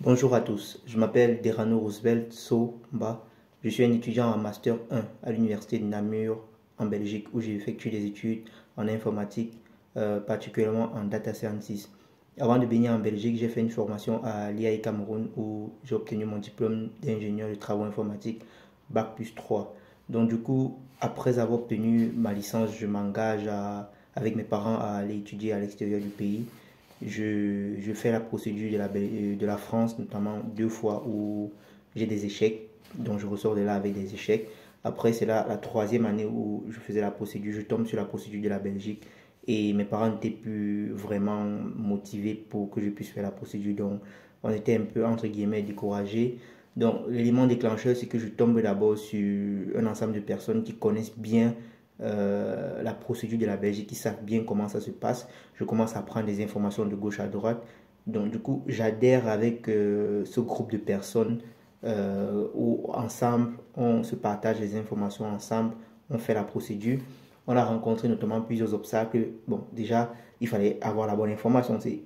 Bonjour à tous, je m'appelle Derano Roosevelt Somba. Je suis un étudiant en Master 1 à l'Université de Namur en Belgique où j'ai effectué des études en informatique, particulièrement en data scientist. Avant de venir en Belgique, j'ai fait une formation à l'IAE Cameroun où j'ai obtenu mon diplôme d'ingénieur de travaux informatiques Bac+3. Donc du coup, après avoir obtenu ma licence, je m'engage avec mes parents à aller étudier à l'extérieur du pays. Je fais la procédure de la France, notamment 2 fois où j'ai des échecs, donc je ressors de là avec des échecs. Après, c'est la troisième année où je faisais la procédure, je tombe sur la procédure de la Belgique et mes parents n'étaient plus vraiment motivés pour que je puisse faire la procédure. Donc, on était un peu, entre guillemets, découragés. Donc, l'élément déclencheur, c'est que je tombe d'abord sur un ensemble de personnes qui connaissent bien la procédure de la Belgique, qui savent bien comment ça se passe. Je commence à prendre des informations de gauche à droite. Donc, du coup, j'adhère avec ce groupe de personnes où ensemble, on se partage les informations ensemble, on fait la procédure. On a rencontré notamment plusieurs obstacles. Bon, déjà, il fallait avoir la bonne information. C'est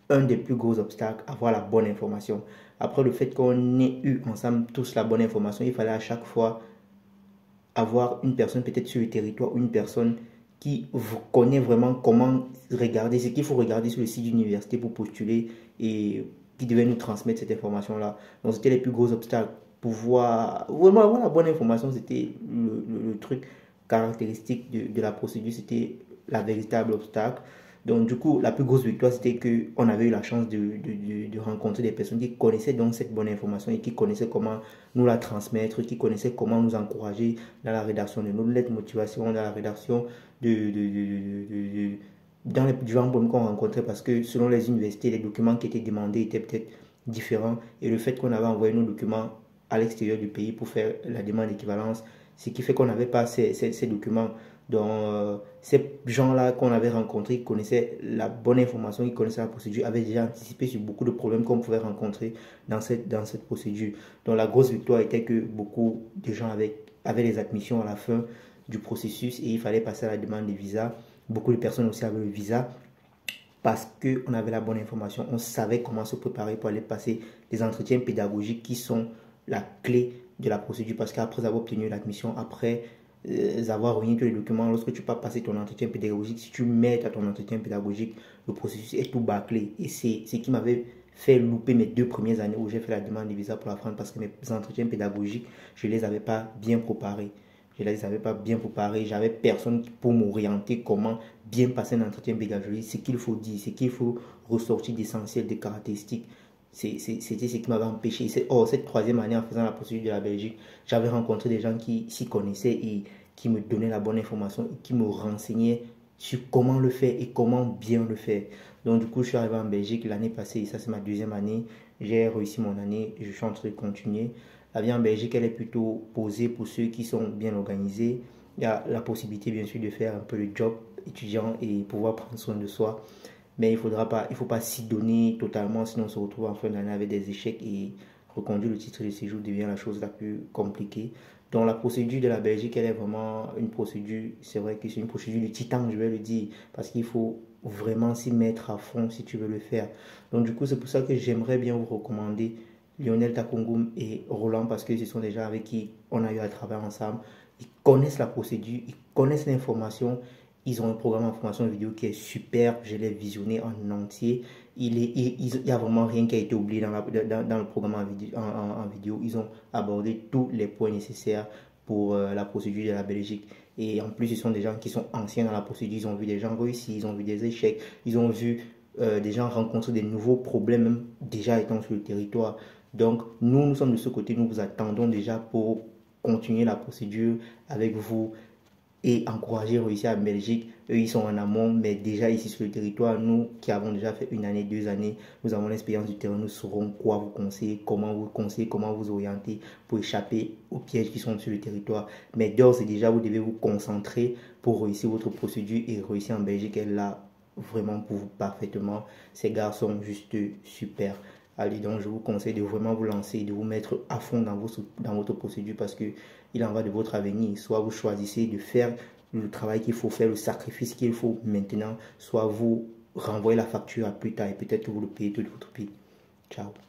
un des plus gros obstacles, avoir la bonne information. Après, le fait qu'on ait eu ensemble tous la bonne information, il fallait à chaque fois avoir une personne peut-être sur le territoire ou une personne qui vous connaît vraiment comment regarder, ce qu'il faut regarder sur le site d'université pour postuler et qui devait nous transmettre cette information-là. Donc c'était les plus gros obstacles. Pouvoir vraiment avoir la bonne information, c'était le truc caractéristique de la procédure, c'était la véritable obstacle. Donc du coup, la plus grosse victoire, c'était qu'on avait eu la chance de rencontrer des personnes qui connaissaient donc cette bonne information et qui connaissaient comment nous la transmettre, qui connaissaient comment nous encourager dans la rédaction de nos lettres de motivation, dans la rédaction dans les différents problèmes qu'on rencontrait, parce que selon les universités, les documents qui étaient demandés étaient peut-être différents. Et le fait qu'on avait envoyé nos documents à l'extérieur du pays pour faire la demande d'équivalence, ce qui fait qu'on n'avait pas ces documents. Donc, ces gens-là qu'on avait rencontrés, qui connaissaient la bonne information, qui connaissaient la procédure, avaient déjà anticipé sur beaucoup de problèmes qu'on pouvait rencontrer dans cette procédure. Donc, la grosse victoire était que beaucoup de gens avaient les admissions à la fin du processus et il fallait passer à la demande de visa. Beaucoup de personnes aussi avaient le visa parce qu'on avait la bonne information. On savait comment se préparer pour aller passer des entretiens pédagogiques qui sont la clé de la procédure, parce qu'après avoir obtenu l'admission, après avoir réuni tous les documents, lorsque tu vas passer ton entretien pédagogique, si tu mets à ton entretien pédagogique, le processus est tout bâclé. Et c'est ce qui m'avait fait louper mes 2 premières années où j'ai fait la demande de visa pour la France, parce que mes entretiens pédagogiques, je ne les avais pas bien préparés. Je ne les avais pas bien préparés. J'avais personne pour m'orienter comment bien passer un entretien pédagogique, ce qu'il faut dire, ce qu'il faut ressortir d'essentiel, des caractéristiques. C'était ce qui m'avait empêché. Cette troisième année, en faisant la procédure de la Belgique, j'avais rencontré des gens qui s'y connaissaient et qui me donnaient la bonne information et qui me renseignaient sur comment le faire et comment bien le faire. Donc du coup, je suis arrivé en Belgique l'année passée, et ça c'est ma 2e année. J'ai réussi mon année et je suis en train de continuer. La vie en Belgique, elle est plutôt posée pour ceux qui sont bien organisés. Il y a la possibilité bien sûr de faire un peu le job étudiant et pouvoir prendre soin de soi. Mais il ne faut pas s'y donner totalement, sinon on se retrouve en fin d'année avec des échecs et reconduire le titre de séjour devient la chose la plus compliquée. Donc la procédure de la Belgique, elle est vraiment une procédure, c'est vrai que c'est une procédure de titan, je vais le dire, parce qu'il faut vraiment s'y mettre à fond si tu veux le faire. Donc du coup, c'est pour ça que j'aimerais bien vous recommander Lionel Takungum et Roland, parce que ce sont des gens avec qui on a eu à travailler ensemble. Ils connaissent la procédure, ils connaissent l'information. Ils ont un programme en formation vidéo qui est super. Je l'ai visionné en entier. Il y a vraiment rien qui a été oublié dans le programme en vidéo. Ils ont abordé tous les points nécessaires pour la procédure de la Belgique. Et en plus, ce sont des gens qui sont anciens dans la procédure. Ils ont vu des gens réussir, ils ont vu des échecs, ils ont vu des gens rencontrer des nouveaux problèmes, même déjà étant sur le territoire. Donc, nous sommes de ce côté. Nous vous attendons déjà pour continuer la procédure avec vous et encourager à réussir en Belgique. Eux, ils sont en amont, mais déjà ici sur le territoire, nous qui avons déjà fait 1 année, 2 années, nous avons l'expérience du terrain, nous saurons quoi vous conseiller, comment vous orienter pour échapper aux pièges qui sont sur le territoire. Mais d'ores et déjà, vous devez vous concentrer pour réussir votre procédure et réussir en Belgique. Elle l'a vraiment pour vous parfaitement. Ces gars sont juste super. Allez, donc je vous conseille de vraiment vous lancer, de vous mettre à fond dans votre procédure, parce que il en va de votre avenir. Soit vous choisissez de faire le travail qu'il faut faire, le sacrifice qu'il faut maintenant, soit vous renvoyez la facture à plus tard et peut-être que vous le payez tout de votre pays. Ciao.